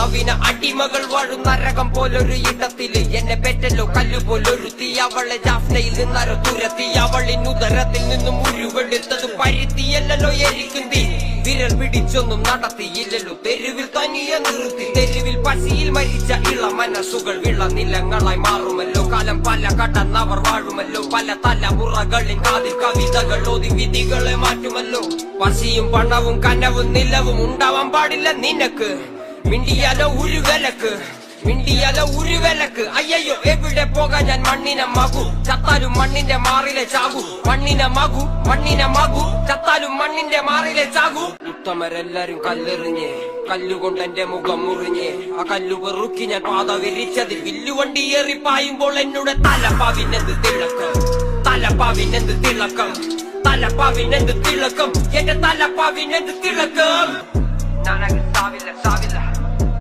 നവീന അടിമകൾ വാഴും നരകം പോലൊരു ഇടത്തില് എന്നെ പെറ്റല്ലോ കല്ലുപോലൊരു തീ. അവളെ ജാഫ്നയിൽ നിന്നരോ തുരത്തി, അവളിനുദരത്തിൽ നിന്നും ഉരുവെടുത്തത് പരുത്തിയല്ലോ എരിക്കും തീ. വിരൽ പിടിച്ചൊന്നും നടത്തിയില്ലല്ലോ, തെരുവിൽ തനിയെ നിർത്തി. തെരുവിൽ പശിയിൽ മരിച്ച ഇള മനസ്സുകൾ വിളനിലങ്ങളായി മാറുമല്ലോ. കാലം പല കടന്നവർ വാഴുമല്ലോ, പല തലമുറകളിൽ കാതിൽ കവിതകൾ ഓതി വിധികളെ മാറ്റുമല്ലോ. പശിയും പണവും കനവും നിലവും ഉണ്ടാവാൻ പാടില്ല നിനക്ക്. മിണ്ടിയാലോ ഒരു വിലക്ക്, മിണ്ടിയാലോ ഒരു വിലക്ക്. അയ്യോ എവിടെ പോകാൻ ഞാൻ മണ്ണിനെ മകു, ചത്താലും മണ്ണിന്റെ മാറിലെ ചാകു. മണ്ണിനെ മകു, മണ്ണിനെ മകു, ചത്താലും മണ്ണിന്റെ മാറിലെ ചാകു. ഉത്തമരെല്ലാരും കല്ലെറിഞ്ഞ്, കല്ലുകൊണ്ട് എന്റെ മുഖം മുറിഞ്ഞ്. ആ കല്ലു വെറുക്കി ഞാൻ പാത വിരിച്ചതിൽ വില്ലുവണ്ടി ഏറിപ്പായുമ്പോൾ എന്നോട് തലപ്പാവിനെന്ത് തിളക്കം, തലപ്പാവിനെന്ത് തിളക്കം, തലപ്പാവിനെന്ത് തിളക്കം, എന്റെ തലപ്പാവിനെന്ത് തിളക്കം. ഞാനങ്ങ് സാവില്ല സാവില്ല